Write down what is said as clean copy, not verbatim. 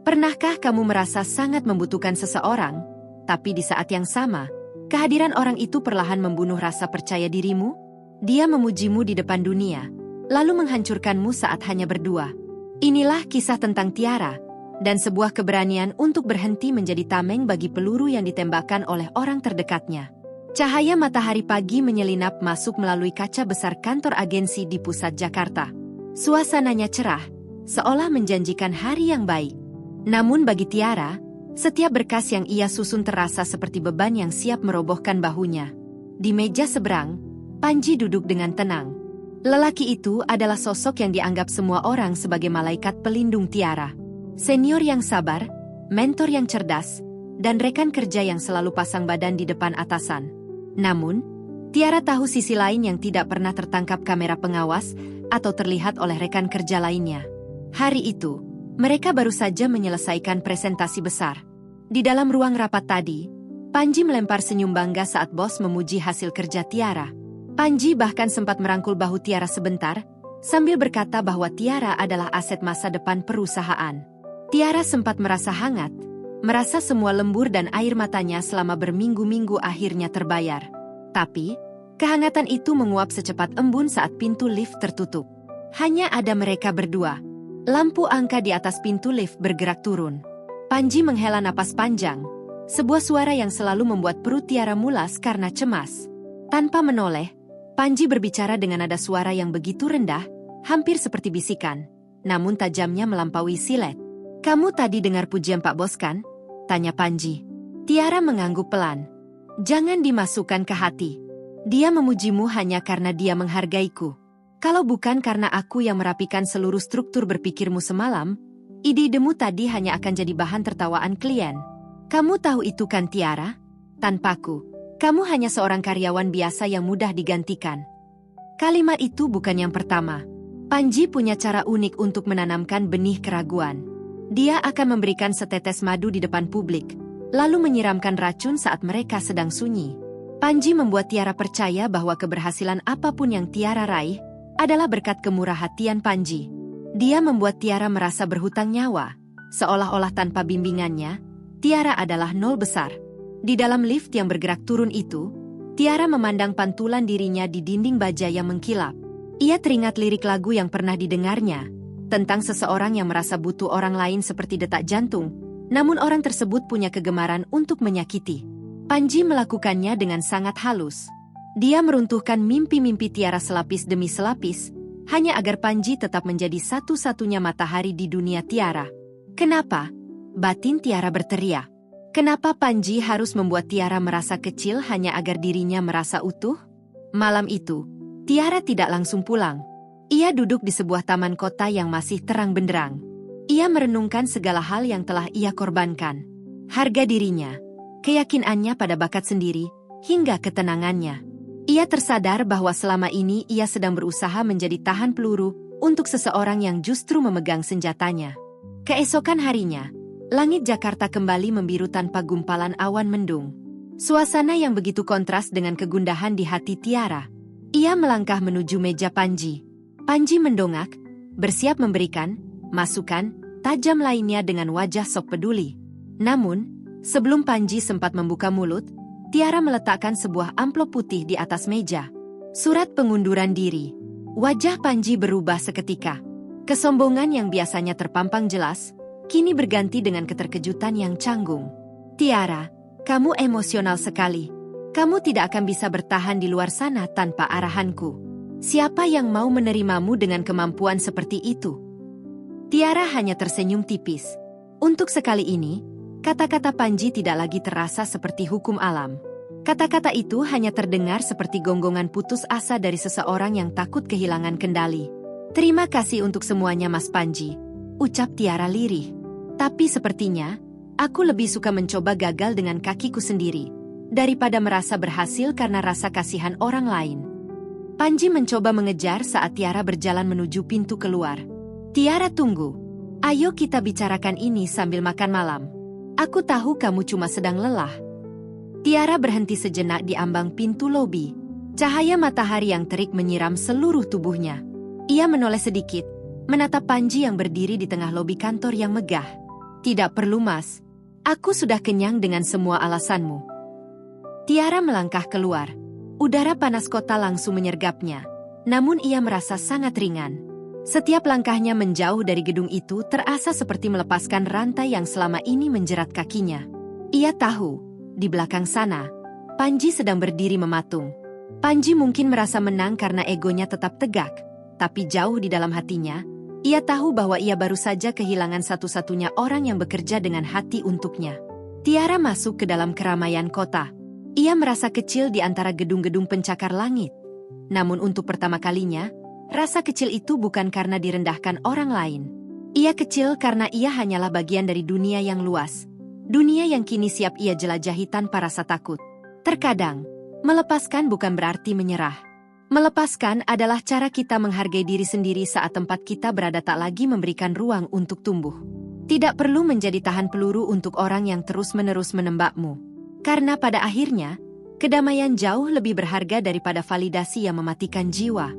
Pernahkah kamu merasa sangat membutuhkan seseorang, tapi di saat yang sama, kehadiran orang itu perlahan membunuh rasa percaya dirimu? Dia memujimu di depan dunia, lalu menghancurkanmu saat hanya berdua. Inilah kisah tentang Tiara, dan sebuah keberanian untuk berhenti menjadi tameng bagi peluru yang ditembakkan oleh orang terdekatnya. Cahaya matahari pagi menyelinap masuk melalui kaca besar kantor agensi di pusat Jakarta. Suasananya cerah, seolah menjanjikan hari yang baik. Namun bagi Tiara, setiap berkas yang ia susun terasa seperti beban yang siap merobohkan bahunya. Di meja seberang, Panji duduk dengan tenang. Lelaki itu adalah sosok yang dianggap semua orang sebagai malaikat pelindung Tiara. Senior yang sabar, mentor yang cerdas, dan rekan kerja yang selalu pasang badan di depan atasan. Namun, Tiara tahu sisi lain yang tidak pernah tertangkap kamera pengawas atau terlihat oleh rekan kerja lainnya. Hari itu, mereka baru saja menyelesaikan presentasi besar. Di dalam ruang rapat tadi, Panji melempar senyum bangga saat bos memuji hasil kerja Tiara. Panji bahkan sempat merangkul bahu Tiara sebentar, sambil berkata bahwa Tiara adalah aset masa depan perusahaan. Tiara sempat merasa hangat, merasa semua lembur dan air matanya selama berminggu-minggu akhirnya terbayar. Tapi, kehangatan itu menguap secepat embun saat pintu lift tertutup. Hanya ada mereka berdua. Lampu angka di atas pintu lift bergerak turun. Panji menghela napas panjang, sebuah suara yang selalu membuat perut Tiara mulas karena cemas. Tanpa menoleh, Panji berbicara dengan nada suara yang begitu rendah, hampir seperti bisikan, namun tajamnya melampaui silet. "Kamu tadi dengar pujian Pak Bos kan?" tanya Panji. Tiara mengangguk pelan. "Jangan dimasukkan ke hati. Dia memujimu hanya karena dia menghargaiku. Kalau bukan karena aku yang merapikan seluruh struktur berpikirmu semalam, ide-idemu tadi hanya akan jadi bahan tertawaan klien. Kamu tahu itu kan Tiara? Tanpaku, kamu hanya seorang karyawan biasa yang mudah digantikan." Kalimat itu bukan yang pertama. Panji punya cara unik untuk menanamkan benih keraguan. Dia akan memberikan setetes madu di depan publik, lalu menyiramkan racun saat mereka sedang sunyi. Panji membuat Tiara percaya bahwa keberhasilan apapun yang Tiara raih adalah berkat kemurah hatian Panji. Dia membuat Tiara merasa berhutang nyawa, seolah-olah tanpa bimbingannya, Tiara adalah nol besar. Di dalam lift yang bergerak turun itu, Tiara memandang pantulan dirinya di dinding baja yang mengkilap. Ia teringat lirik lagu yang pernah didengarnya, tentang seseorang yang merasa butuh orang lain seperti detak jantung, namun orang tersebut punya kegemaran untuk menyakiti. Panji melakukannya dengan sangat halus. Dia meruntuhkan mimpi-mimpi Tiara selapis demi selapis, hanya agar Panji tetap menjadi satu-satunya matahari di dunia Tiara. Kenapa? Batin Tiara berteriak. Kenapa Panji harus membuat Tiara merasa kecil hanya agar dirinya merasa utuh? Malam itu, Tiara tidak langsung pulang. Ia duduk di sebuah taman kota yang masih terang benderang. Ia merenungkan segala hal yang telah ia korbankan. Harga dirinya, keyakinannya pada bakat sendiri, hingga ketenangannya. Ia tersadar bahwa selama ini ia sedang berusaha menjadi tahan peluru untuk seseorang yang justru memegang senjatanya. Keesokan harinya, langit Jakarta kembali membiru tanpa gumpalan awan mendung. Suasana yang begitu kontras dengan kegundahan di hati Tiara. Ia melangkah menuju meja Panji. Panji mendongak, bersiap memberikan masukan tajam lainnya dengan wajah sok peduli. Namun, sebelum Panji sempat membuka mulut, Tiara meletakkan sebuah amplop putih di atas meja. Surat pengunduran diri. Wajah Panji berubah seketika. Kesombongan yang biasanya terpampang jelas, kini berganti dengan keterkejutan yang canggung. "Tiara, kamu emosional sekali. Kamu tidak akan bisa bertahan di luar sana tanpa arahanku. Siapa yang mau menerimamu dengan kemampuan seperti itu?" Tiara hanya tersenyum tipis. Untuk sekali ini, kata-kata Panji tidak lagi terasa seperti hukum alam. Kata-kata itu hanya terdengar seperti gonggongan putus asa dari seseorang yang takut kehilangan kendali. "Terima kasih untuk semuanya Mas Panji," ucap Tiara lirih. "Tapi sepertinya, aku lebih suka mencoba gagal dengan kakiku sendiri, daripada merasa berhasil karena rasa kasihan orang lain." Panji mencoba mengejar saat Tiara berjalan menuju pintu keluar. "Tiara, tunggu. Ayo kita bicarakan ini sambil makan malam. Aku tahu kamu cuma sedang lelah." Tiara berhenti sejenak di ambang pintu lobi. Cahaya matahari yang terik menyiram seluruh tubuhnya. Ia menoleh sedikit, menatap Panji yang berdiri di tengah lobi kantor yang megah. Tidak perlu, Mas. Aku sudah kenyang dengan semua alasanmu. Tiara melangkah keluar. Udara panas kota langsung menyergapnya. Namun ia merasa sangat ringan. Setiap langkahnya menjauh dari gedung itu terasa seperti melepaskan rantai yang selama ini menjerat kakinya. Ia tahu, di belakang sana, Panji sedang berdiri mematung. Panji mungkin merasa menang karena egonya tetap tegak, tapi jauh di dalam hatinya, ia tahu bahwa ia baru saja kehilangan satu-satunya orang yang bekerja dengan hati untuknya. Tiara masuk ke dalam keramaian kota. Ia merasa kecil di antara gedung-gedung pencakar langit. Namun untuk pertama kalinya, rasa kecil itu bukan karena direndahkan orang lain. Ia kecil karena ia hanyalah bagian dari dunia yang luas. Dunia yang kini siap ia jelajahi tanpa rasa takut. Terkadang, melepaskan bukan berarti menyerah. Melepaskan adalah cara kita menghargai diri sendiri saat tempat kita berada tak lagi memberikan ruang untuk tumbuh. Tidak perlu menjadi tahan peluru untuk orang yang terus-menerus menembakmu. Karena pada akhirnya, kedamaian jauh lebih berharga daripada validasi yang mematikan jiwa.